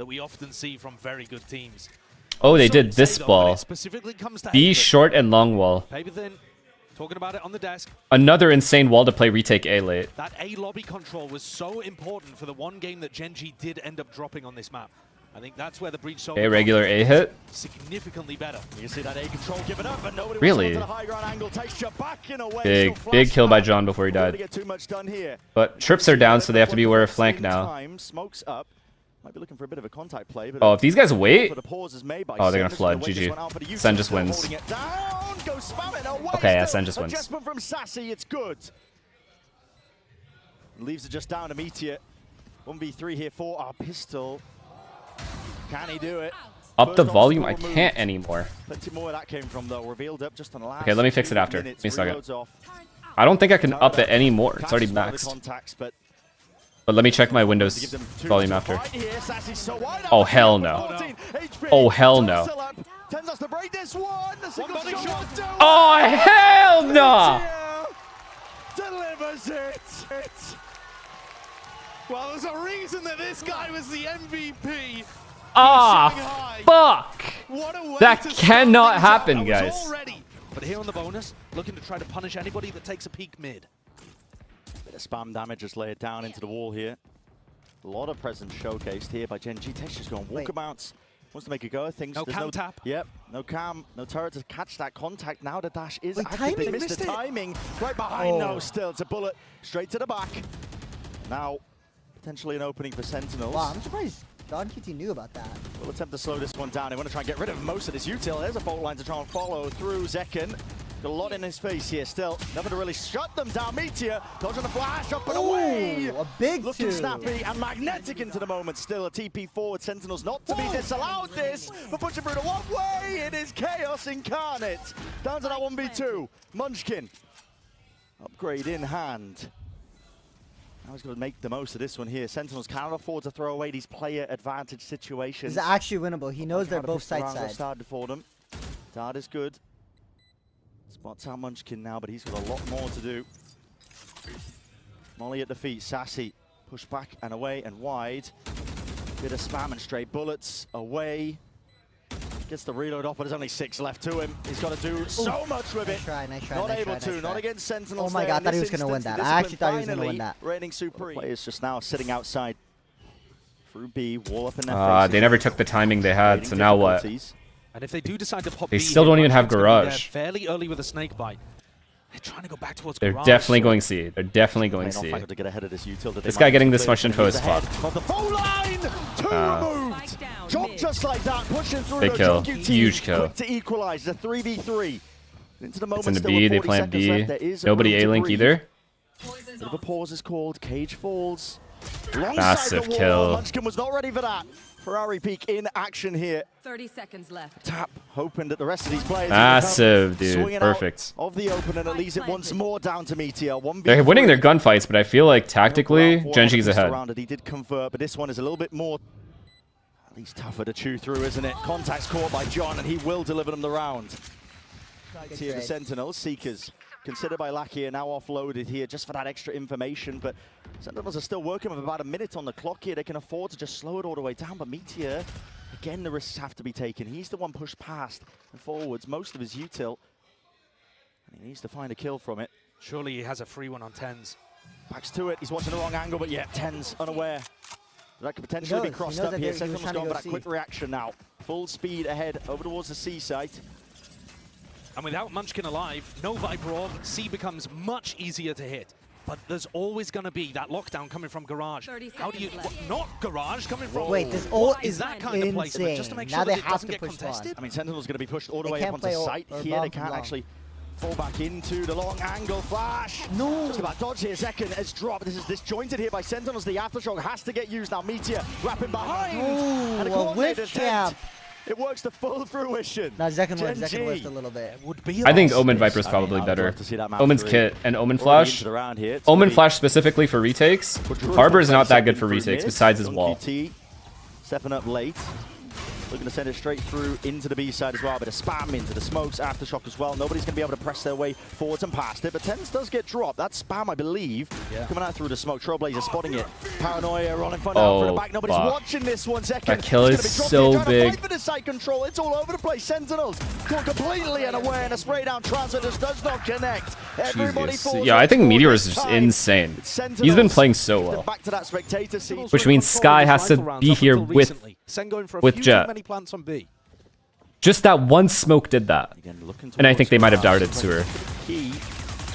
that we often see from very good teams. Oh, they did this ball. B short and long wall. Talking about it on the desk. Another insane wall to play retake A late. That A lobby control was so important for the one game that GENG did end up dropping on this map. I think that's where the breach solo A regular A hit. Significantly better. You see that A control given up, but nobody really? wants to the high ground angle. Takes you back in a way. Big kill by John before he died. Get too much done here. But trips are down, so they have to be aware of flank now. Smokes up. Might be looking for a bit of a contact play, but oh, if these guys wait, oh, they're gonna flood. GG. Sen just wins. Okay, yeah, Sen just wins. Adjustment from Sassy, it's good. Leaves it just down to Meteor. 1v3 here for our pistol. Can he do it? Up the volume, I can't anymore. Plenty more where that came from though. Revealed up just on the last. Okay, let me fix it after. Give me a second. I don't think I can up it anymore. It's already maxed. But let me check my Windows volume after. Oh, hell no. Oh, hell no. Oh, hell no! Delivers it. Well, there's a reason that this guy was the MVP. Ah, fuck! That cannot happen, guys. But here on the bonus, looking to try to punish anybody that takes a peek mid. Bit of spam damage just laid down into the wall here. A lot of presence showcased here by GENG. Texture's going walkabouts. Wants to make a go of things. No cam tap. Yep, no cam, no turret to catch that contact. Now the dash is active. They missed the timing. Right behind now still. It's a bullet straight to the back. Now, potentially an opening for Sentinels. Wow, I'm surprised Don Kitty knew about that. We'll attempt to slow this one down. They want to try and get rid of most of this util. There's a fault line to try and follow through Zekken. Got a lot in his face here still. Nothing to really shut them down. Meteor dodging the flash up and away. A big looking two. snappy and magnetic into the moment. Still a TP forward. Sentinels not to be disallowed this, but pushing through the one way. It is chaos incarnate. Down to that 1v2. Munchkin. Upgrade in hand. Now he's going to make the most of this one here. Sentinels cannot afford to throw away these player advantage situations. It's actually winnable. He knows they're both side. Started for them. Dart is good. Spots out Munchkin now, but he's got a lot more to do. Molly at the feet. Sassy push back and away and wide. Bit of spam and straight bullets away. Gets the reload off, but there's only 6 left to him. He's got to do so much with it. Nice try, not able to, not against Sentinels. Oh my god, I thought he was going to win that. I actually thought he was going to win that. Reigning supreme. Players just now sitting outside. Through B, wall up in their faces. They never took the timing they had, so now what? And if they do decide to pop they B, still don't even have garage. Fairly early with a snake bite. They're trying to go back towards They're garage. They're definitely going C. They're definitely going C. To get ahead of this guy getting this much info is fucked. The full line, 2 removed. Drop just like that, pushing through. Big kill, huge kill. Quick to equalize the 3v3. Into the moment. It's in the B. They plant B. Nobody A link either. Bit of a pause is called. Cage falls. Massive kill. Munchkin was not ready for that. Ferrari Peak in action here. 30 seconds left. Tap, hoping that the rest of these players massive, dude. Perfect. Of the open and it leaves it once more down to Meteor. They're winning their gunfights, but I feel like tactically, GENG's ahead. He did convert, but this one is a little bit more, at least tougher to chew through, isn't it? Contact's caught by John, and he will deliver them the round. Here the Sentinels, Seekers. Considered by Lackey now offloaded here just for that extra information, but Sentinels are still working with about a minute on the clock here. They can afford to just slow it all the way down, but Meteor, again, the risks have to be taken. He's the one pushed past and forwards most of his util, and he needs to find a kill from it. Surely he has a free one on 10s. Backs to it, he's watching the wrong angle, but yeah, 10s unaware. That could potentially be crossed up here. Sentinels going for that quick reaction now. Full speed ahead over towards the C site. And without Munchkin alive, no Viper Orb, C becomes much easier to hit. But there's always going to be that lockdown coming from Garage. How do you... not Garage coming from... Wait, this ult is that kind of placement just to make sure that it doesn't get contested? I mean, Sentinel's going to be pushed all the way up onto site here. They can't actually fall back into the long angle flash. No. Just about dodge here. Second has dropped. This is disjointed here by Sentinels. The aftershock has to get used now. Meteor wrapping behind. Ooh, and a coordinated attempt. It works to full fruition. No, Zekken whiffed a little bit. I think Omen Viper is probably better. Omen's kit and Omen Flash. Omen Flash specifically for retakes. Harbor is not that good for retakes besides his wall. Stepping up late. Looking to send it straight through into the B side as well. But a spam into the smokes, aftershock as well. Nobody's going to be able to press their way forwards and past it. But Tens does get dropped. That spam, I believe, coming out through the smoke. Trailblazer spotting it. Paranoia rolling front out for the back. Nobody's watching this 1 second. That kill is so big. For the side control. It's all over the place. Sentinels gone completely unaware, and a spray down transfer just does not connect. Everybody falls. Yeah, I think Meteor is just insane. He's been playing so well. Back to that spectator seat. Which means Sky has to be here with Jet. Just that one smoke did that. And I think they might have darted sewer.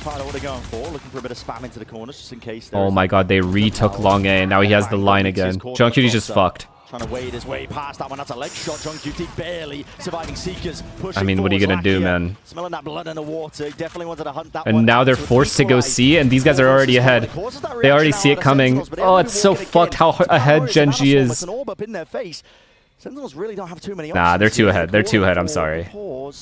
Part of what they're going for, looking for a bit of spam into the corners just in case. Oh my god, they retook long A and now he has the line again. Junkie just fucked. Trying to wade his way past that one. That's a leg shot. Junkie barely surviving Seekers. I mean, what are you gonna do, man? Smelling that blood in the water. Definitely wanted to hunt that one. And now they're forced to go C, and these guys are already ahead. They already see it coming. Oh, it's so fucked how ahead GENG is. Sentinels really don't have too many options. Nah, they're too ahead. They're too ahead. I'm sorry.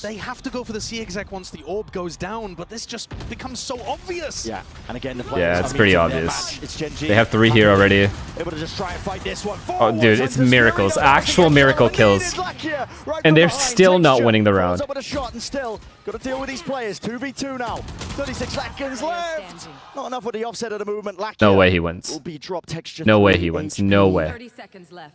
They have to go for the C exec once the orb goes down, but this just becomes so obvious. Yeah, and again, it's pretty obvious. They have 3 here already. Able to just try and fight this one. Oh, dude, it's miracles. Actual miracle kills. And they're still not winning the round. Got to deal with these players. 2v2 now. 36 seconds left. Not enough with the offset of the movement. No way he wins. No way he wins. No way.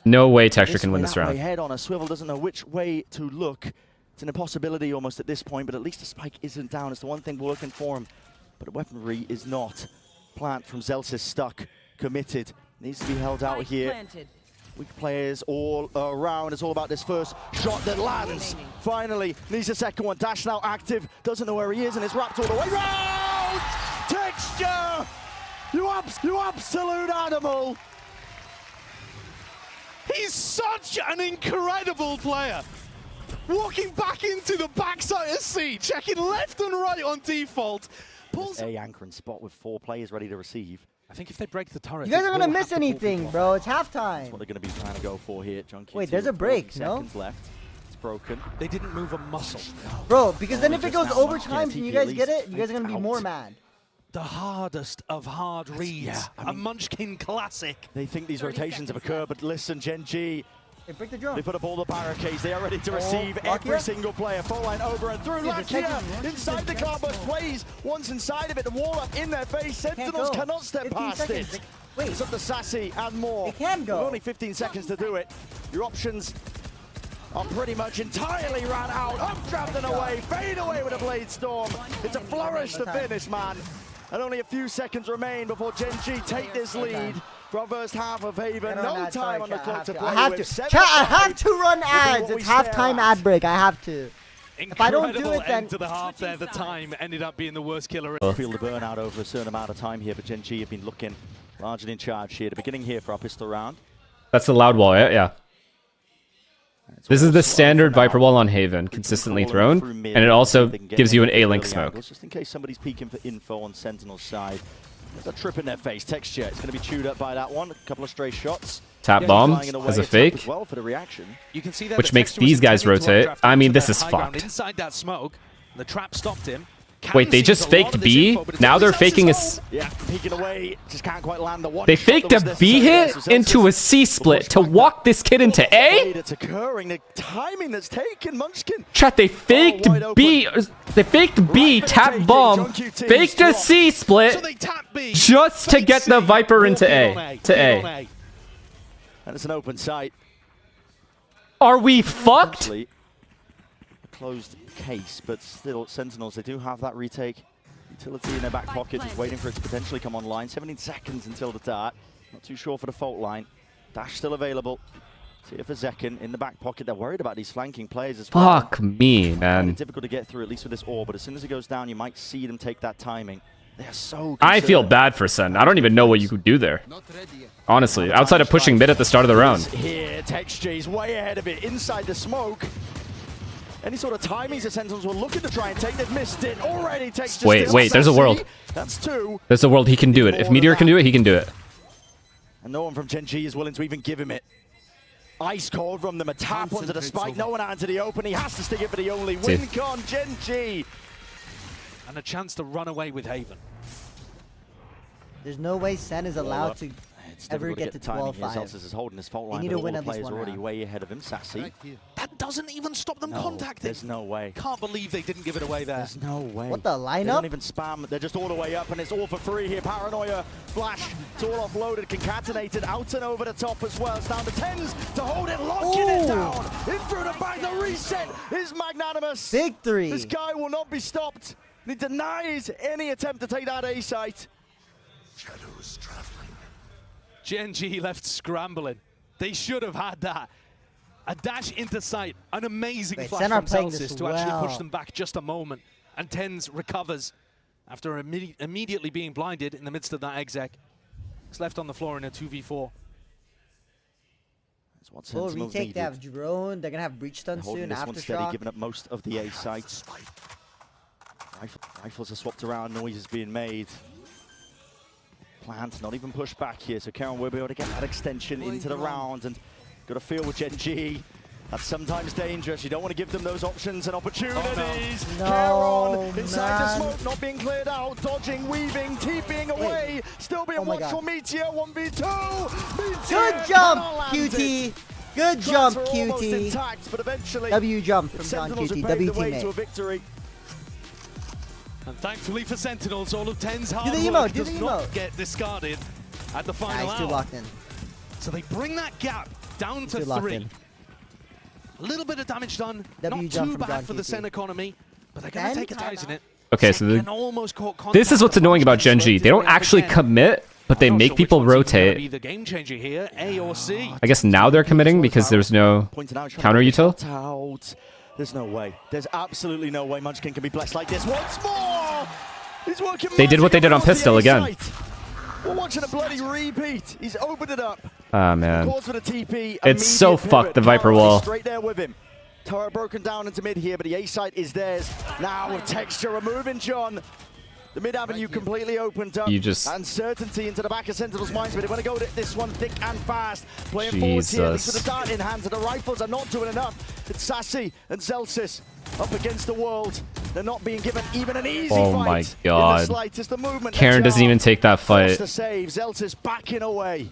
No way Texture can win this round. Head on a swivel, doesn't know which way to look. It's an impossibility almost at this point, but at least the spike isn't down. It's the one thing working for him. But the weaponry is not. Plant from Zelsis stuck, committed. Needs to be held out here. Weak players all around. It's all about this first shot that lands. Finally, needs a second one. Dash now active. Doesn't know where he is, and it's wrapped all the way round. Texture! You absolute animal! He's such an incredible player. Walking back into the backside of C, checking left and right on default. Pulls a anchoring spot with 4 players ready to receive. I think if they break the turret, you guys are gonna miss anything, bro. It's halftime. That's what they're gonna be trying to go for here, Junkie. Wait, there's a break, no? Seconds left. It's broken. They didn't move a muscle. Bro, because then if it goes overtime and you guys get it, you guys are gonna be more mad. The hardest of hard reads. A Munchkin classic. They think these rotations have occurred, but listen, GENG. They break the drone. They put up all the barricades. They are ready to receive every single player. Full line over and through. Lakia inside the cloudburst plays. Once inside of it, the wall up in their face. Sentinels cannot step past it. Wait. It's up to Sassy and more. It can go. With only 15 seconds to do it. Your options are pretty much entirely ran out. Uptrapped and away. Fade away with a Blade Storm. It's a flourish to finish, man. And only a few seconds remain before GENG take this lead from first half of Haven. No time on the clock to play. I have to. Chat, I have to run ads. It's halftime ad break. I have to. If I don't do it, then to the half there, the time ended up being the worst killer. Feel the burnout over a certain amount of time here, but GENG have been looking largely in charge here. The beginning here for our pistol round. That's the loud wall, yeah. This is the standard Viper wall on Haven, consistently thrown, and it also gives you an A-Link smoke. Just in case somebody's peeking for info on Sentinel's side. There's a trip in their face. Texture, it's going to be chewed up by that one. A couple of stray shots. Tap bomb as a fake, well for the reaction. You can see that which makes these guys rotate. I mean, this is fucked. Inside that smoke, the trap stopped him. Wait, they just faked B? Now they're faking a... Yeah, peeking away, just can't quite land the one. They faked a B hit into a C split to walk this kid into A? It's occurring, the timing that's taken, Munchkin. Chat, they faked B. They faked B, tap bomb, faked a C split just to get the Viper into A. And it's an open sight. Are we fucked? Closed case, but still Sentinels, they do have that retake utility in their back pocket, just waiting for it to potentially come online. 17 seconds until the dart. Not too sure for the fault line. Dash still available. See if for Zekin in the back pocket. They're worried about these flanking players as well. Fuck me, man. Difficult to get through, at least with this orb, but as soon as it goes down, you might see them take that timing. They are so concerned. I feel bad for Sen. I don't even know what you could do there. Honestly, outside of pushing mid at the start of the round. Here, Texture is way ahead of it, inside the smoke. Any sort of timings the Sentinels were looking to try and take, they've missed it already. Texture wait, there's a world. That's 2. There's a world, he can do it. If Meteor can do it, he can do it. And no one from GENG is willing to even give him it. Ice cold from them, a tap onto the spike, no one out into the open. He has to stick it for the only win con, GENG. And a chance to run away with Haven. There's no way Sen is allowed to ever get to 12-5. Zelsis is holding his fault line, need but to win all at the least players one already round. way ahead of him. Sassy doesn't even stop them contacting. There's no way. Can't believe they didn't give it away there. There's no way. What the lineup? They don't even spam. They're just all the way up, and it's all for free here. Paranoia, Flash, it's all offloaded, concatenated, out and over the top as well. It's down to TenZ to hold it, locking it down. In through the back, the reset is magnanimous. Victory. This guy will not be stopped. He denies any attempt to take that A site. Shadows traveling. GENG left scrambling. They should have had that. A dash into sight, an amazing flash from Celsius to actually push them back just a moment. And TenZ recovers after immediately being blinded in the midst of that exec. He's left on the floor in a 2v4. That's what Oh, Sentinels retake, needed. they have drone, they're gonna have breach stun soon, This one steady, aftershock. giving up most of the A sites. Rifles are swapped around, noise is being made. Plant not even pushed back here, so Karen will be able to get that extension into the round, and got to feel with GENG. That's sometimes dangerous. You don't want to give them those options and opportunities. No, Karen inside the man. smoke, not being cleared out, dodging, weaving, TPing away, still being watched for Meteor, 1v2. Meteor Good jump, cannot land QT. it. Good jump, Shots were almost QT. intact, but eventually W jump from John Sentinels QT, have paved W the way to a teammate. victory. And thankfully for Sentinels, all of TenZ hard Do the work emote, do does the not emote. get discarded at the final He's too hour. locked in. So they bring that gap down to Too locked 3. in. A little bit of damage done, W not jump too from bad John for the QT. Sen economy, but they're going to Then- take a ties in it. Okay, so Sen almost caught this is what's contact. annoying about GENG. They don't actually commit, but they I'm not make sure people which one's even gonna rotate. be the game changer here, A or C. I guess now they're committing because there's no Pointed out, trying counter to util. get out. There's no way. There's absolutely no way Munchkin can be blessed like this once more. He's working. They did what they did on magic around Pistol the A again. site. We're watching a bloody repeat. He's opened it up. Ah, man. Calls for the TP. It's so immediate fucked, pivot. the Viper Karen wall. is straight there with him. Turret broken down into mid here, but the A site is theirs. Now with texture removing John. The mid avenue completely opened up. You just- Uncertainty into the back of Sentinel's minds, but they want to go with this one thick and fast. Playing forward here, these are the dart in hands, and the rifles are not doing enough. It's Sassy and Zelsis up against the world. They're not being given even an easy Oh fight. my In the God. slightest, the movement. Karen doesn't even take that fight. To save, Zelsis backing away.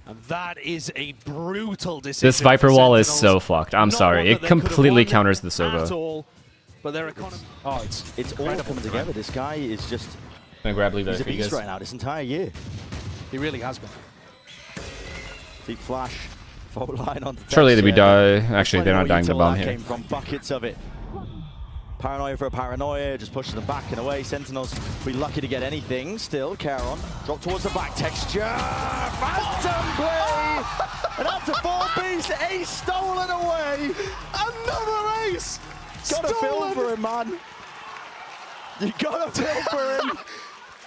And that is a brutal decision. This Viper for wall is Sentinels. so fucked. I'm Not sorry. one It that they could have completely won counters the at Sova. all, but their economy. Oh, It's all coming together. This guy is just, I'm gonna grab leave he's that a for you beast guys. right now this entire year. he really has been. Deep flash, forward line on the Surely text we here. die. Actually, they're not dying to bomb That here. came from buckets of it. Paranoia for a paranoia, just pushing them back and away. Sentinels be lucky to get anything. Still, Caron drop towards the back. Texture, phantom play, and that's a 4-piece. Ace stolen away. Another ace! Gotta feel for him, man. You gotta feel for him.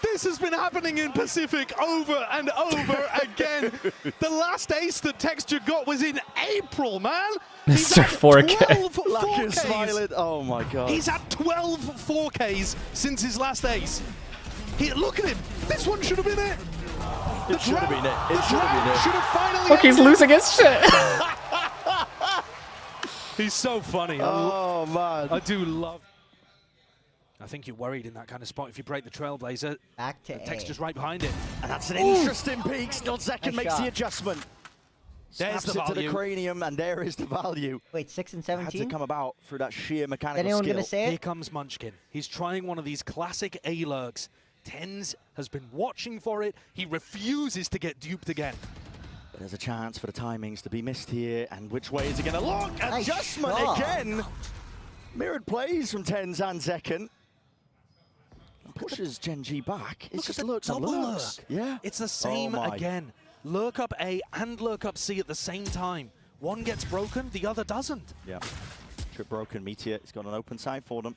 This has been happening in Pacific over and over again. The last ace that Texture got was in April, man. He's Mr. at 4K. 12 Luck is 4Ks. smiling. Oh my god. He's at 12 4Ks since his last ace. Look at him. This one should have been it. It should have been it. It should have been it. Should have finally. Look, he's losing his shit. He's so funny. Oh man. I do love. I think you're worried in that kind of spot if you break the Trailblazer. Back to The A. Texture's right behind it. And that's an interesting peek. Still second Nice makes the shot. adjustment. There's Snaps the it to the value. cranium, and there is the value. Wait, 6 and Had to 17? come about through that sheer mechanical Anyone skill. gonna say Here it? comes Munchkin. He's trying one of these classic A-lurks. TenZ has been watching for it. He refuses to get duped again. But there's a chance for the timings to be missed here. And which way is it going to look? Nice Adjustment shot. again. Mirrored plays from TenZ and Zekken. Pushes GENG back. It's Look just at the lurks and double lurks. lurk. Yeah. It's the same Oh my. again. Lurk up A and lurk up C at the same time. One gets broken, the other doesn't. Yeah. Trip broken. Meteor. He's got an open side for them.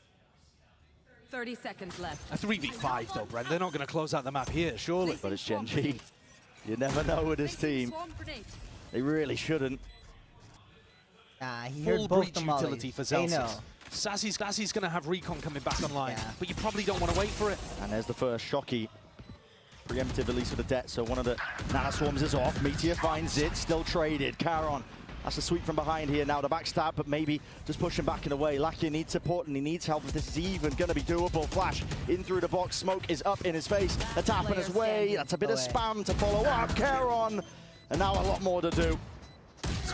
30 seconds left. A 3v5 though, Brent. They're not going to close out the map here, surely. But it's GENG. You never know with this team. They really shouldn't. He Full heard both breach the utility mollies. for They know. Zelsis. Sassy's going to have recon coming back online, Yeah. but you probably don't want to wait for it. And there's the first Shocky. Preemptive, at least for the debt. So one of the Nana Swarms is off. Meteor finds it. Still traded. Caron. That's a sweep from behind here now. The backstab, but maybe just pushing back and away. Lakia needs support and he needs help if this is even going to be doable. Flash in through the box. Smoke is up in his face. The tap in his way. That's a bit of spam to follow up. Caron. And now a lot more to do.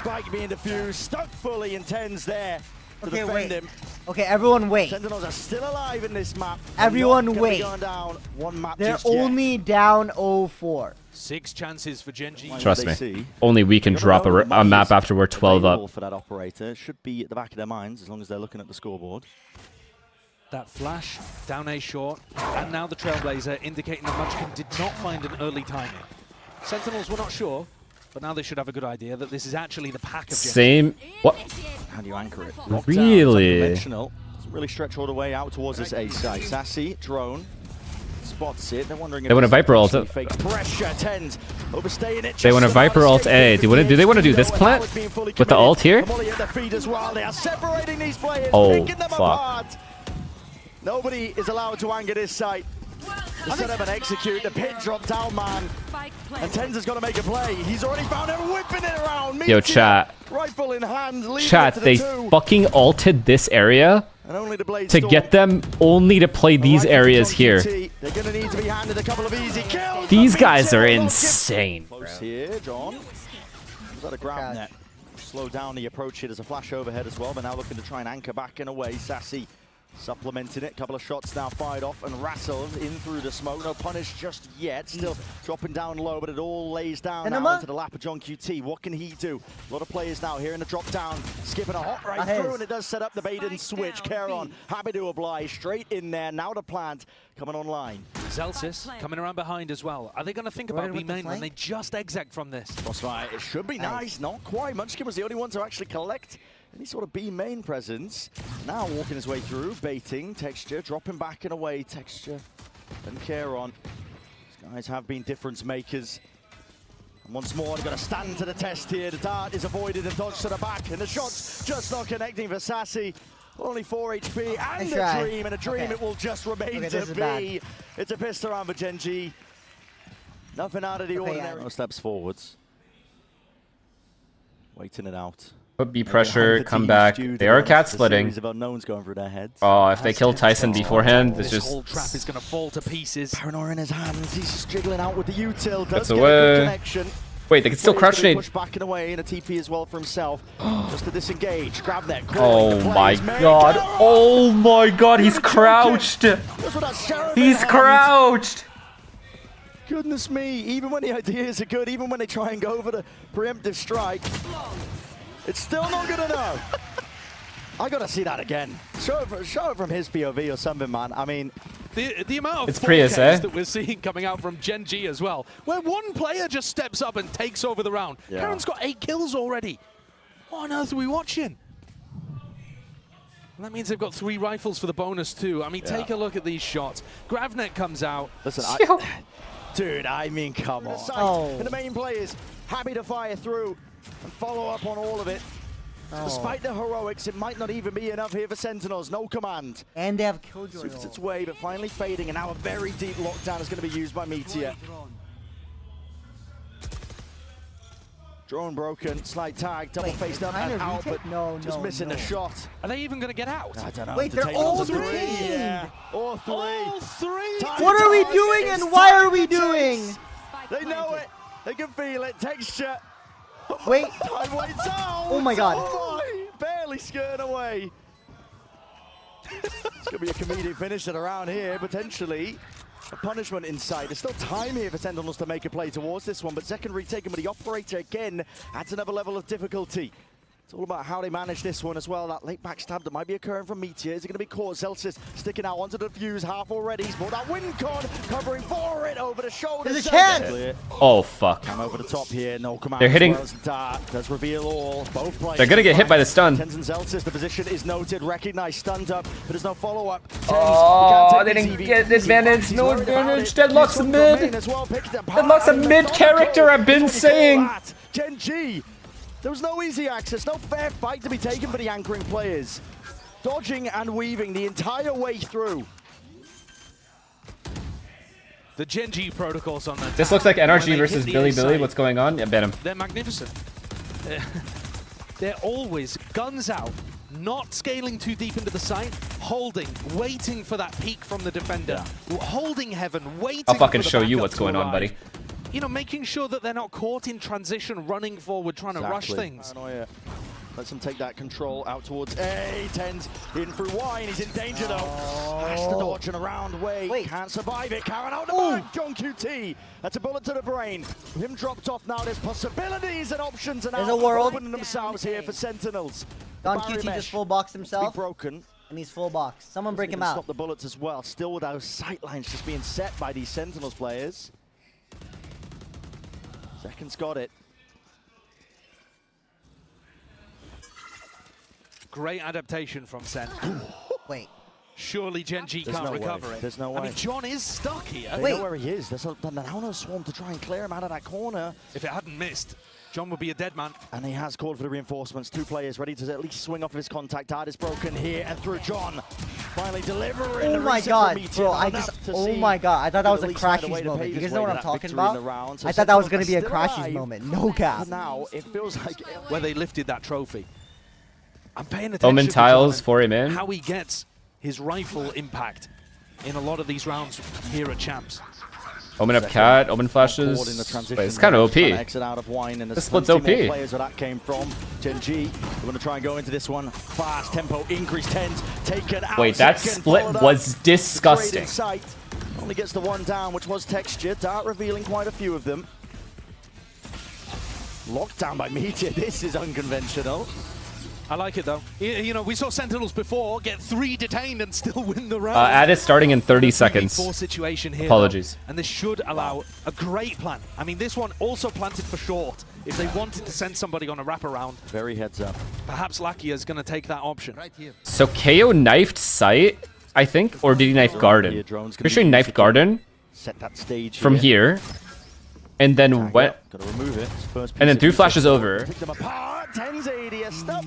spike being defused, stuck fully, and Tens there to Okay, defend wait. him. Okay, everyone wait. Sentinels are still alive in this map. Everyone Not gonna wait. be going down one map They're just yet. only down 0-4. 6 chances for GENG. Trust me. Only we can drop a map after we're 12 up. For that operator. It should be at the back of their minds as long as they're looking at the scoreboard. That flash, down A short, and now the Trailblazer indicating that Munchkin did not find an early timing. Sentinels were not sure, but now they should have a good idea that this is actually the pack of GENG. Same. What? How do you anchor it? Really? Doesn't really stretch all the way out towards this A side. Sassy, drone, spots it. They're wondering if They want a Viper ult. fake pressure. Tens overstaying it. They want a Viper ult A. Do they want to do this plant with the ult here? Oh, fuck. Nobody is allowed to anger this site. The set up and execute. The pin drop down, man. And Tens has got to make a play. He's already found it, whipping it around. Yo, chat. Rifle in hand. Chat, they fucking ulted this area and only the to get them only to play these areas here. They're going to need to be handed a couple of easy kills. These guys are insane. Close here, John. Is that a grab net? Slow down the approach here. There's a flash overhead as well, but now looking to try and anchor back and away. Sassy supplementing it. Couple of shots now fired off and wrestled in through the smoke. No punish just yet. Still dropping down low, but it all lays down now into the lap of John QT. What can he do? A lot of players now here in the drop down, skipping a hot right through, and it does set up the bait and switch. Caron happy to oblige, straight in there. Now the plant coming online. Zelsis coming around behind as well. Are they going to think about B main when they just exec from this? Crossfire, it should be nice. Not quite. Munchkin was the only one to actually collect any sort of B main presence. Now walking his way through, baiting, Texture, dropping back and away, Texture and Caron. These guys have been difference makers. And once more, they've got to stand to the test here. The dart is avoided and dodged to the back, and the shot's just not connecting for Sassy. Only 4 HP and a dream, and a dream it will just remain to be. It's a pistol round for GENG. Nothing out of the ordinary. No steps forwards. Waiting it out. Put B pressure, come back. They are cat splitting. Oh, if they kill Tyson beforehand, this whole trap is going to fall to pieces. Paranoia in his hands. He's just jiggling out with the util. Gets away. Wait, they can still crouch nade. Push back and away, and a TP as well for himself. Just to disengage. Grab that. Oh my god. Oh my god, he's crouched. He's crouched. Goodness me. Even when the ideas are good, even when they try and go for the preemptive strike, it's still not good enough. I gotta see that again. Show it from his POV or something, man. I mean, the amount of Prius, that we're seeing coming out from GENG as well, where one player just steps up and takes over the round. Yeah. Karen's got 8 kills already. What on earth are we watching? And that means they've got 3 rifles for the bonus too. I mean, take a look at these shots. Gravnet comes out. Listen, dude, I mean, come on. And the main players happy to fire through and follow up on all of it. Despite the heroics, it might not even be enough here for Sentinels. No command. And they have Killjoy. Suits its way, but finally fading, and now a very deep lockdown is going to be used by Meteor. Drone broken, slight tag, double faced up and out, but just missing the shot. Are they even going to get out? I don't know. Wait, they're all 3. Yeah, all 3. All 3. What are we doing and why are we doing? They know it. They can feel it. Texture. Wait. Time waits out. Oh my god. Oh my. Barely skirting away. It's going to be a comedic finisher around here, potentially. A punishment inside. There's still time here for Sentinels to make a play towards this one, but second retake with the operator again adds another level of difficulty. It's all about how they manage this one as well. That late backstab that might be occurring from Meteor. Is it going to be caught? Zelsis sticking out onto the fuse, half already. He's brought that win con, covering for it over the shoulder. There's a chance! Oh, fuck. Come over the top here. No command. They're hitting. Does reveal all. Both players. They're going to get hit by the stun. Tens and Zelsis, the position is noted, recognized, stunned up, but there's no follow-up. Oh, they didn't get advantage. No advantage. Deadlock's a mid. Deadlock's a mid character, I've been saying. GENG. There was no easy access, no fair fight to be taken for the anchoring players. Dodging and weaving the entire way through. The GENG protocols on that. This looks like NRG versus Billy. What's going on? Yeah, bet him. They're magnificent. They're always guns out, not scaling too deep into the site, holding, waiting for that peek from the defender, holding heaven, waiting. I'll fucking for the show you backup what's going on, buddy. you know, making sure that they're not caught in transition, running forward, trying to rush things. Paranoia. Lets him take that control out towards A. Tens in through Y, and he's in danger though. Has to dodge and around. Wait. Can't survive it. Karen out the back. John QT. That's a bullet to the brain. With him dropped off now, there's possibilities and options, and there's a world opening themselves here for Sentinels. John QT just full box himself. Broken. And he's full box. Someone break him out. Stop the bullets as well. Still with those sight lines just being set by these Sentinels players. Second's got it. Great adaptation from Sen. Wait. Surely GENG can't recover it. There's no way. I mean, John is stuck here. They know where he is. There's a Nano swarm to try and clear him out of that corner. If it hadn't missed, John would be a dead man. And he has called for the reinforcements. 2 players ready to at least swing off of his contact. Dart is broken here and through John. Finally delivering. Oh my god, bro, oh my god, I thought that was a Crashies moment. You guys know what I'm talking about? I thought that was going to be a Crashies moment. No cap. Now, it feels like where they lifted that trophy. I'm paying attention Omen tiles for him in. How he gets his rifle impact in a lot of these rounds here at Champs. Omen up cat, Omen flashes. Wait, it's kind of OP. This split's OP. Players where that came from. GENG, we're going to try and go into this one. Fast tempo, increase 10s, taken out. Wait, that split was disgusting. Only gets the one down, which was Texture. Dart revealing quite a few of them. Locked down by Meteor. This is unconventional. I like it though. You know, we saw Sentinels before get 3 detained and still win the round. Ad is starting in 30 seconds. Situation here, apologies. Though, and this should allow a great plan. I mean, this one also planted for short. If they wanted to send somebody on a wraparound, very heads up. Perhaps Lakia is going to take that option. Right here. So KO knifed site, I think, or did he knife Garden? Pretty sure he knifed Garden. Set that stage from here. And then went, gotta remove it. And then 3 flashes over. Pick them apart. 10's 80. Stop.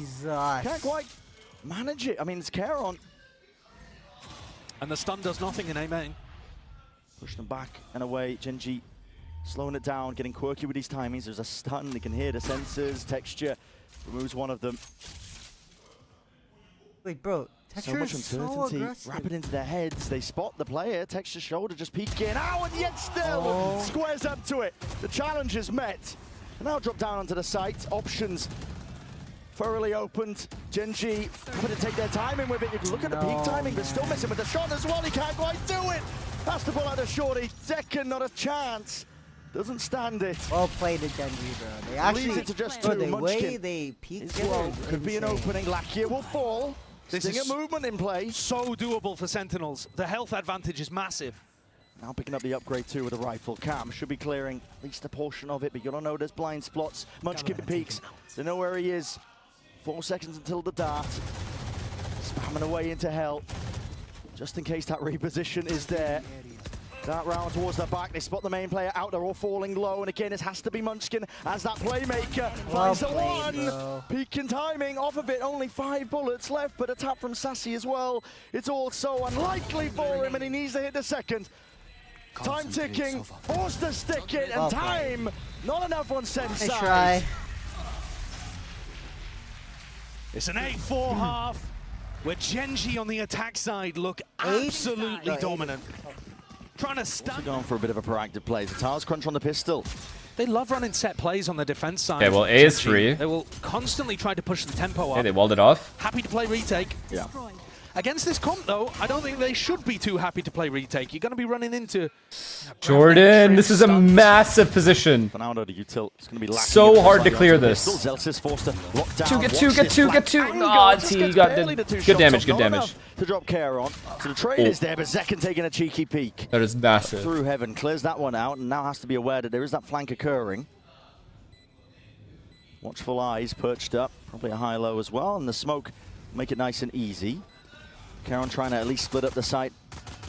Can't quite manage it. I mean, it's Caron. And the stun does nothing in A main. Push them back and away. GENG slowing it down, getting quirky with these timings. There's a stun. They can hear the sensors. Texture removes one of them. Wait, bro. So much uncertainty, rapid into their heads. They spot the player. Texture shoulder just peeking out, and yet still squares up to it. The challenge is met. And now drop down onto the site. Options thoroughly opened. GENG having to take their timing with it. You can look at the peak timing, but still missing with the shot as well. He can't quite do it. Has to pull out the shorty. Second, not a chance. Doesn't stand it. Well played at GENG, bro. They actually, leaves it to just bro, 2. the way they peeked well, could be an opening. Lakia will fall. This Stinger is movement in play. So doable for Sentinels. The health advantage is massive. Now picking up the upgrade too with a rifle. Cam should be clearing at least a portion of it, but you don't know there's blind spots. Munchkin peeks. They know where he is. 4 seconds until the dart. Spamming away into hell. Just in case that reposition is there. That round towards the back, they spot the main player out, they're all falling low, and again it has to be Munchkin as that playmaker finds the one. Peaking timing off of it, only 5 bullets left, but a tap from Sassy as well. It's all so unlikely for him, and he needs to hit the second. Time ticking, forced to stick it, and time not enough on Sen's side. It's an 8-4 half, where GENG on the attack side look absolutely dominant. Trying to stun. Going for a bit of a proactive play. The Tars crunch on the pistol. They love running set plays on the defense side. Yeah, well, A is free. They will constantly try to push the tempo up. Yeah, they walled it off. Happy to play retake. Yeah. Against this comp, though, I don't think they should be too happy to play retake. You're going to be running into Jordan, this is a massive position. Fernando to util. It's going to be so hard to clear this. Zelsis forced to lock down. Get two. Oh, T got the good damage, good damage. To drop care on. So the trade is there, but Zekken taking a cheeky peek. That is massive. Through heaven, clears that one out, and now has to be aware that there is that flank occurring. Watchful eyes perched up, probably a high-low as well, and the smoke make it nice and easy. Caron trying to at least split up the site.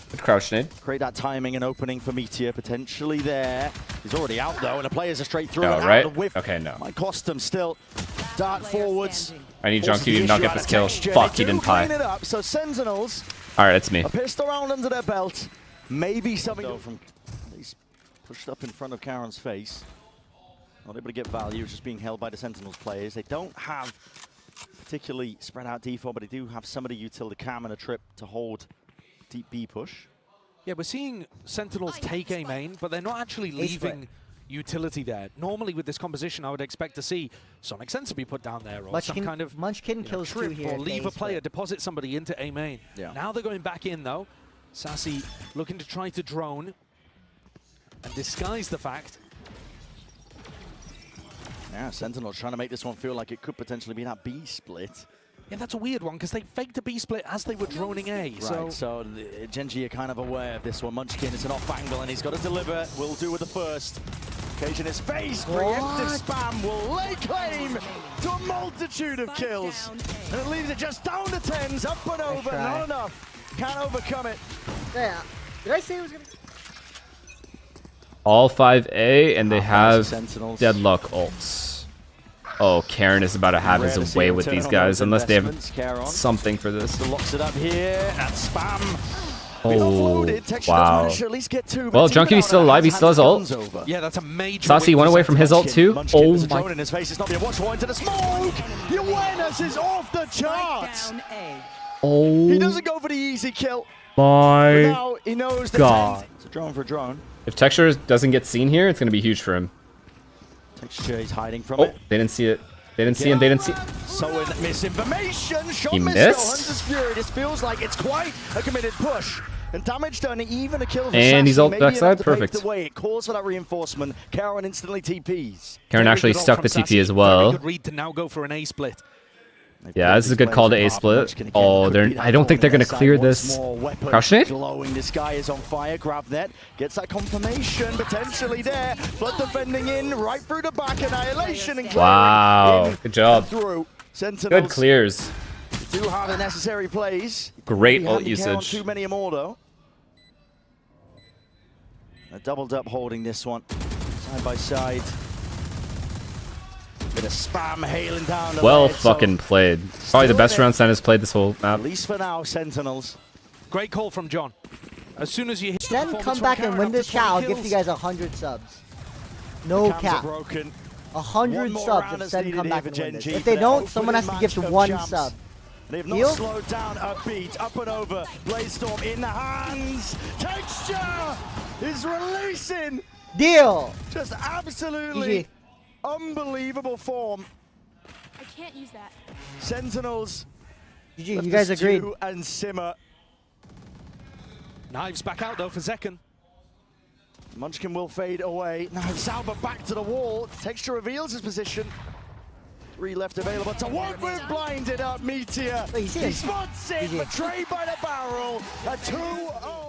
Good crouch nade. Create that timing and opening for Meteor, potentially there. He's already out though, and the players are straight through. No, right? Okay, no. Might cost them still. Dart forwards. I need Junkie to not get this kill. Fuck, he didn't pie. So Sentinels. Alright, it's me. A pistol round under their belt. Maybe something from. He's pushed up in front of Caron's face. Not able to get value, it's just being held by the Sentinels players. They don't have particularly spread out default, but they do have somebody util the cam and a trip to hold deep B push. Yeah, we're seeing Sentinels take A main, but they're not actually leaving utility there. Normally with this composition, I would expect to see Sonic Sensor be put down there, or Munchkin, some kind of Munchkin kills trip, here, or leave a player, deposit somebody into A main. Yeah. Now they're going back in though. Sassy looking to try to drone and disguise the fact. Yeah, Sentinels trying to make this one feel like it could potentially be that B split. Yeah, that's a weird one, because they faked a B split as they were droning A. Right, so GENG are kind of aware of this one. Munchkin is an off angle, and he's got to deliver. Will do with the first. Occasion is face. Preemptive spam will lay claim to a multitude of kills. And it leaves it just down to 10s, up and over, not enough. Can't overcome it. Yeah. Did I say it was going to... All 5A, and they have Sentinels. Deadlock ults. Oh, Karen is about to have his way with these guys, unless they have something for this. Locks it up here, and spam. Oh, wow. Well, Junkie still alive, he still has ult. Yeah, that's a major... Sassy went away from his ult too. Oh my... in his face. It's not the watch point to the smoke. The awareness is off the charts. Oh. He doesn't go for the easy kill. My now he knows God. It's a drone for a drone. If Texture doesn't get seen here, it's going to be huge for him. Texture, he's hiding from it. They didn't see it. They didn't see him. They didn't see. So in misinformation, shot He missed. missed. Hunter's Fury. This feels like it's quite a committed push. And damage done, even a kill for And he's Sassy. ult backside. Perfect. The way. It calls for that reinforcement. Karen instantly TPs. Karen actually stuck the TP as well. Very good read to now go for an A split. Yeah, this is a good call to A split. Oh, I don't think they're going to clear this. Crush it? Glowing, this guy is on fire. Grab net, gets that confirmation potentially there. Flood defending in, right through the back, annihilation and wow, good job. Through. Sentinels Good clears. do have the necessary plays. Great ult usage. Too many more though. A doubled up holding this one, side by side. Bit of spam hailing down the Well lead, fucking played. Probably the best round Sen has played this whole map. At least for now, Sentinels. Great call from John. As soon as you hit Then come back and win this chat, I'll give you guys 100 subs. No cap. 100 subs if Sen come back and win this. If they don't, someone has to give to 1 sub. They've not slowed down a beat. Up and over. Blazestorm in the hands. Texture is releasing. Deal. Just absolutely unbelievable form. I can't use that. Sentinels. GG, you guys agreed. And simmer. Knives back out though for Zekken. Munchkin will fade away. Now Sauber back to the wall. Texture reveals his position. 3 left available to work with. Blinded up Meteor. He spots it. Betrayed by the barrel. A 2-0.